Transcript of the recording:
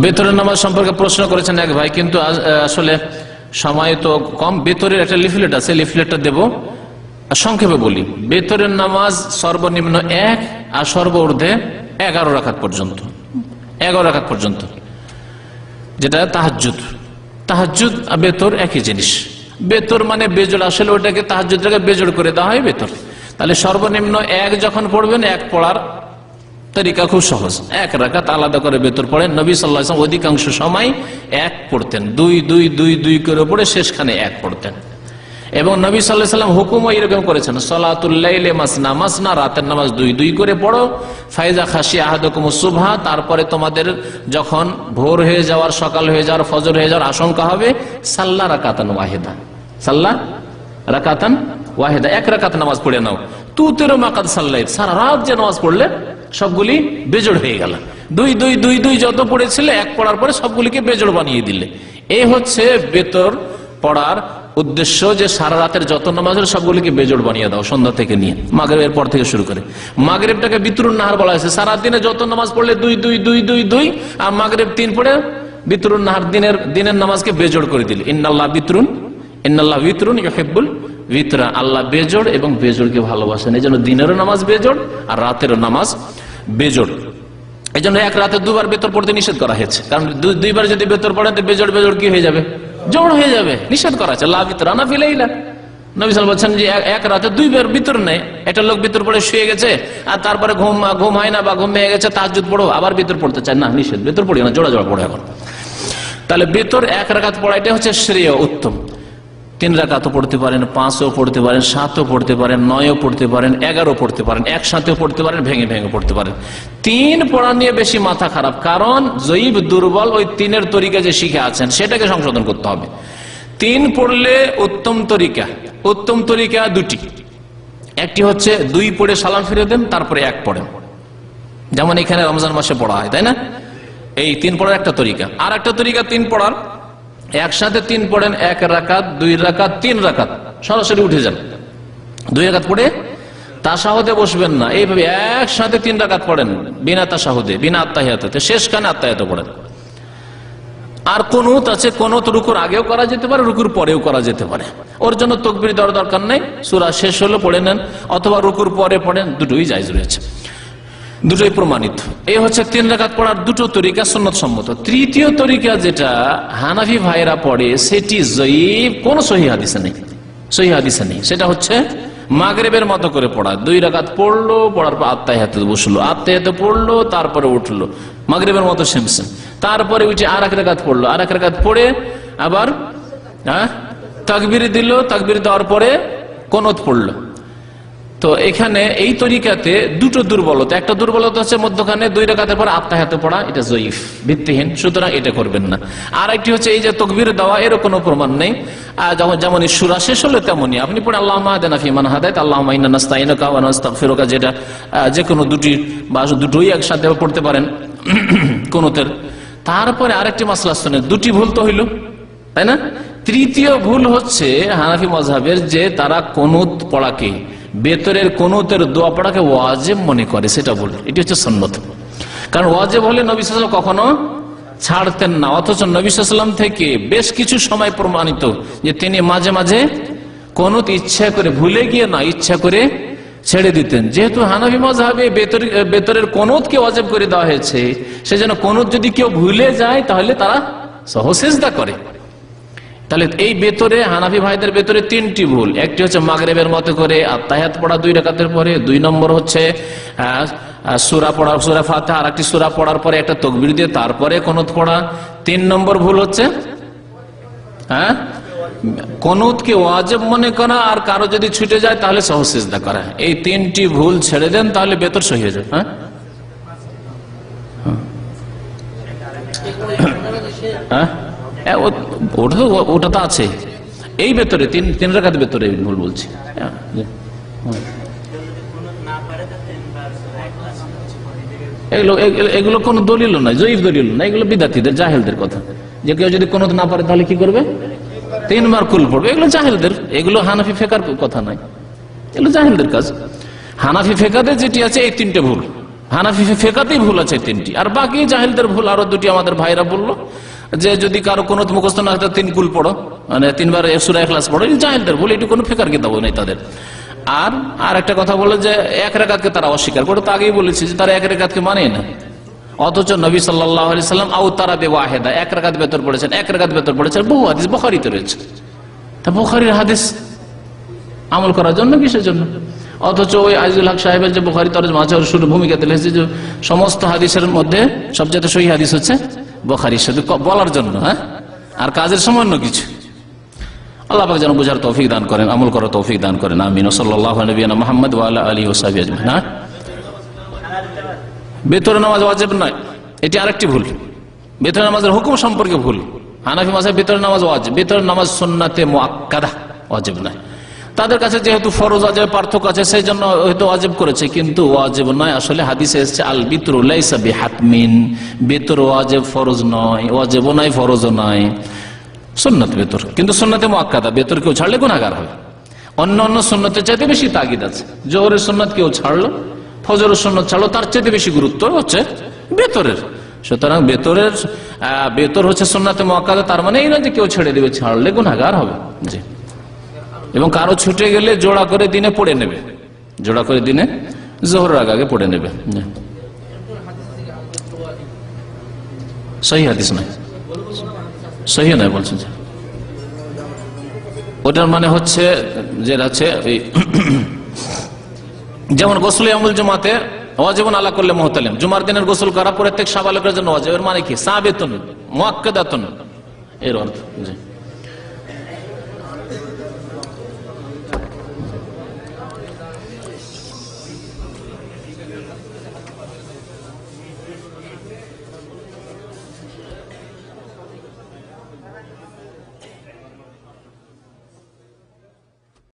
বেতরের নামাজ সম্পর্কে প্রশ্ন করেছেন এক ভাই, কিন্তু আসলে সময় তো কম। বেতরের একটা লিফলেট আছে, লিফলেটটা দেব, সংক্ষেপে বলি। বেতরের নামাজ সর্বনিম্ন 1 আর সর্বঊর্ধ্বে 11 রাকাত পর্যন্ত, 11 রাকাত পর্যন্ত, যেটা তাহাজ্জুদ। তাহাজ্জুদ আর বেতর একই জিনিস। বেতর মানে বেজোড়, আসলে ওটাকে তাহাজ্জুদটাকে বেজোড় করে দেওয়া হয় বেতর। তাহলে সর্বনিম্ন 1 যখন পড়বেন, 1 পড়ার তরিকা খুব সহজ। 1 রাকাত আলাদা করে বেতর পড়েন। নবী সাল্লাল্লাহু আলাইহি ওয়াসাল্লাম অধিকাংশ সময় 1 পড়তেন, 2 করে পড়ে শেষখানে 1 পড়তেন। এবং নবী সাল্লাল্লাহু আলাইহি ওয়াসাল্লাম হুকুমও এরকম করেছেন, সালাতুল লাইলি মাসনা মাসনা, রাতের নামাজ 2 করে পড়ো। ফাইজা খাশিয়া আহাদুকুমুস সুবহা, তারপরে তোমাদের যখন ভোর হয়ে যাওয়ার, সকাল হয়ে যাওয়ার, ফজর হয়ে যাওয়ার আশঙ্কা হবে, সাল্লা রাকাতান ওয়াহিদা, সাল্লা রাকাতান ওয়াহিদা, 1 রাকাত নামাজ পড়ে নাও। তুতেরো মাকাদ সাল্লাইত, সারা রাত যে নামাজ পড়লে সবগুলি বেজোড় হয়ে গেল। 2 যত পড়েছিলে 1 পড়ার পরে সবগুলিকে বেজোড় বানিয়ে দিলে। এই হচ্ছে বেতর পড়ার উদ্দেশ্য, যে সারা রাতের যত নামাজ হলো সবগুলিকে বেজোড় বানিয়ে দাও, সন্ধ্যা থেকে নিয়ে মাগরিবের পর থেকে শুরু করে। মাগরিবটাকে বিতরুন নাহার বলা হয়েছে। সারা দিনে যত নামাজ পড়লে 2, আর মাগরিব 3 পড়ে বিতরুন নাহার, দিনের নামাজকে বেজোড় করে দিলে। ইন্নাল্লাহ বিতরুন ইউহিব্বুল বিতরা, আল্লাহ বেজোড় এবং বেজোড়কে ভালোবাসেন। এই জন্য দিনেরও নামাজ বেজোড় আর রাতেরও নামাজ বেজোড়। এই জন্য 1 রাতে 2 বার বেতর পড়তে নিষেধ করা হয়েছে, কারণ 2 বার যদি বেতর পড়েন তো বেজোড় কি হয়ে যাবে, জোড় হয়ে যাবে, নিষেধ করা আছে। লা বিতরা না ফিলাইলা, নবী সাল্লাল্লাহু আলাইহি ওয়াসাল্লাম বলছেন যে 1 রাতে 2 বার বিতর নেই। একটা লোক বিতর পড়ে শুয়ে গেছে আর তারপরে ঘুম হয় না বা ঘুম ভেঙে গেছে, তাহাজ্জুদ পড়ো, আবার বিতর পড়তে চায় না, নিষেধ। বেতর পড়ি না, জোড়া পড়ে এখন। তাহলে বেতর 1 রাকাত পড়াইটা হচ্ছে শ্রেয়, উত্তম। 3 রাকাতও পড়তে পারেন, 5ও পড়তে পারেন, 7ও পড়তে পারেন, 9ও পড়তে পারেন, 11ও পড়তে পারেন, একসাথেও পড়তে পারেন, ভেঙে পড়তে পারেন। 3 পড়া নিয়ে বেশি মাথা খারাপ, কারণ জয়ীব দুর্বল। ওই 3-এর তরিকা যে শিখে আছেন সেটাকে সংশোধন করতে হবে। 3 পড়লে উত্তম তরিকা 2টি। একটি হচ্ছে 2 পড়ে সালাম ফিরে দেন, তারপরে 1 পড়েন, যেমন এখানে রমজান মাসে পড়া হয়, তাই না? এই 3 পড়ার একটা তরিকা। আর একটা তরিকা 3 পড়ার, একসাথে 3 পড়েন, 1 রাকাত, 2 রাকাত, 3 রাকাত, সরাসরি উঠে যান। 2 রাকাত পড়ে তাশাহুদে বসবেন না, এইভাবে একসাথে 3 রাকাত পড়েন বিনা তাশাহুদে, বিনা আত্তাহিয়াতে, শেষখানে আত্তাহিয়াত পড়েন। আর কুনুত আছে, কুনুত রুকুর আগেও করা যেতে পারে, রুকুর পরেও করা যেতে পারে। ওর জন্য তাকবীর দেওয়ার দরকার নেই, সূরা শেষ হলো পড়ে নেন, অথবা রুকুর পরে পড়েন, দুটোই জায়েজ রয়েছে, দুটোই প্রমাণিত। এই হচ্ছে 3 রাকাত পড়ার 2টো তরিকা সুন্নত সম্মত। তৃতীয় তরিকা যেটা হানাফি ভাইরা পড়ে, সেটি জয়ীফ, কোন সহিহ হাদিসে নেই। সেটা হচ্ছে মাগরিবের মতো করে পড়া। 2 রাকাত পড়লো, পড়ার পর আত্তাহিয়াতে বসলো, আত্তাহিয়াতে পড়লো, তারপরে উঠলো, মাগরিবের মতো সেম। তারপরে উঠে আর 1 রাকাত পড়লো, আর 1 রাকাত পড়ে আবার তাকবীর দিল, তাকবীর দেওয়ার পরে কুনুত পড়লো। তো এখানে এই তরিকাতে 2টো দুর্বলতা। একটা দুর্বলতা হচ্ছে মধ্যখানে 2 রাকাতের পর আত্তাহিয়াতে পড়া, এটা জয়ীফ, ভিত্তিহীন, সুতরাং এটা করবেন না। আর একটি হচ্ছে এই যে তাকবীর দেওয়া, এর কোনো প্রমাণ নেই। যেমন সূরা শেষ হলো তেমনই আপনি পড়ে আল্লাহুম্মা হাদিনা ফিমান হাদাইত, আল্লাহুম্মা ইন্না নাস্তাইনুকা ওয়া নাস্তাগফিরুকা, যেটা যে কোনো 2টি বা 2টোই একসাথে পড়তে পারেন কুনুতের। তারপরে আরেকটি মাসলা শুনেন, 2টি ভুল তো হইল, তাই না? তৃতীয় ভুল হচ্ছে হানাফি মাযহাবের, যে তারা কুনুত পড়াকে, বেতরের কুনুতের দোয়া পড়াকে ওয়াজিব মনে করে, সেটা ভুল। এটি হচ্ছে সুন্নত। কারণ ওয়াজিব হলে নবী সাল্লাল্লাহু আলাইহি ওয়াসাল্লাম কখনো ছাড়তেন না, অথচ নবী সাল্লাল্লাহু আলাইহি ওয়াসাল্লাম থেকে বেশ কিছু সময় প্রমাণিত যে তিনি মাঝে মাঝে কুনুত ইচ্ছা করে, ভুলে গিয়ে না, ইচ্ছা করে ছেড়ে দিতেন। যেহেতু হানাফি মাযহাবে বেতরের কুনুতকে ওয়াজিব করে দেওয়া হয়েছে, সেজন্য কুনুত যদি কেউ ভুলে যায় তাহলে তারা সহসিজদা করে। তাহলে এই বেতরে, হানাফি ভাইদের বেতরে 3টি ভুল। একটি হচ্ছে মাগরিবের মতো করে আত্তাহিয়াত পড়া 2 রাকাতের পরে, 2 নম্বর হচ্ছে সূরা পড়া, সূরা ফাতিহা আর একটি সূরা পড়ার পরে একটা তাকবীর দিয়ে তারপরে কুনুত পড়া। 3 নম্বর ভুল হচ্ছে কুনুতকে ওয়াজিব মনে করা, আর কারো যদি ছুটে যায় তাহলে সহসিজদা করা। এই 3টি ভুল ছেড়ে দেন, তাহলে বেতর সহি হয়ে যাবে। ওটা তো আছে এই ভেতরে, 3 রাকাত ভেতরে ভুল বলছি। এগুলো কোন দলিল নয়, জয়ীফ দলিল না, এগুলো বিদাতীদের, জাহেলদের কথা। যে কেউ যদি কুনুত না পারে তাহলে কি করবে? 3 বার কুল পড়বে। এগুলো জাহেলদের, এগুলো হানাফি ফিকহের কথা নয়, এগুলো জাহেলদের কাজ। হানাফি ফিকহে যেটি আছে এই 3টে ভুল, হানাফি ফেকাতেই ভুল আছে 3টি, আর বাকি জাহেলদের ভুল আরো 2টি আমাদের ভাইরা বললো যে যদি কারো কোনো মুখস্থ না হয় 3 কুল পড়ো, মানে 3 বার সূরা ইখলাস পড়ো, জাহেলদের ভুল, এটি কোনো ফেকার কিতাবও নেই তাদের। আর একটা কথা বলে যে 1 রাকাতকে তারা অস্বীকার করে, তো আগেই বলেছি যে তারা 1 রাকাতকে মানে না, অথচ নবী সাল্লাল্লাহু আলাইহি সাল্লাম আওতারা বিওয়াহিদা 1 রাকাত বেতর পড়েছেন, 1 রাকাত বেতর পড়েছেন, বহু হাদিস বুখারীতে রয়েছে। তা বুখারীর হাদিস আমল করার জন্য, কিসের জন্য? অথচ ওই আজিজুল হক সাহেবের যে বুখারী তরজমা আছে, শুরু ভূমিকাতে লিখেছে যে সমস্ত হাদিসের মধ্যে সবচেয়ে সহিহ হাদিস হচ্ছে বুখারী, শুধু বলার জন্য, হ্যাঁ, আর কাজের সামান্য কিছু। আল্লাহ পাক যেন বুঝার তৌফিক দান করেন, আমল করার তৌফিক দান করেন, আমিন। সাল্লাল্লাহু আলাইহি মুহাম্মদ ওয়া আলা আলিহি ওয়া সাহবিহি আজমাইন। বেতরে নামাজ ওয়াজিব নয়, এটি আরেকটি ভুল। বেতরে নামাজের হুকুম সম্পর্কে ভুল। হানাফি মাযহাব বেতরে নামাজ ওয়াজিব, বেতরে নামাজ সুন্নাতে মুআক্কাদা, ওয়াজিব নয়। তাদের কাছে যেহেতু ফরজ ওয়াজিব পার্থক্য আছে, সেই জন্য হয়তো ওয়াজিব করেছে, কিন্তু ওয়াজিব নয়। আসলে হাদিসে এসেছে আল বিতরু লাইসা বিহাতমিন, বেতর ওয়াজিব ফরজ নয়, ওয়াজিবও নয় ফরজও নয়, সুন্নাত বেতর, কিন্তু সুন্নাতে মুআক্কাদা, বেতর কেউ ছাড়লে গুনাহগার হবে। অন্য অন্য সুন্নতের চাইতে বেশি তাগিদ আছে। জোহরের সুন্নাত কেউ ছাড়লো, ফজরের সুন্নাত ছাড়লো, তার চাইতে বেশি গুরুত্ব হচ্ছে বেতরের। সুতরাং বেতর হচ্ছে সুন্নাতে মুআক্কাদা, তার মানে এই না যে কেউ ছেড়ে দেবে, ছাড়লে গুনাহগার হবে। জি। এবং কারো ছুটে গেলে জোড়া করে দিনে পড়ে নেবে, জোড়া করে দিনে জোহরের আগে পড়ে নেবে। সহিহ হাদিস নয়, সহিহ নয় বলছেন। ওটার মানে হচ্ছে যে আছে যেমন গোসল ইয়ামুল জুমাতে ওয়াজিবুন আলা কুল্লি মুহতালিম, জুমার দিনের গোসল করা প্রত্যেক সাবালকের জন্য ওয়াজিব। এর মানে কি? সাবিতুন মুআক্কাদাতুন, এর অর্থ। জি।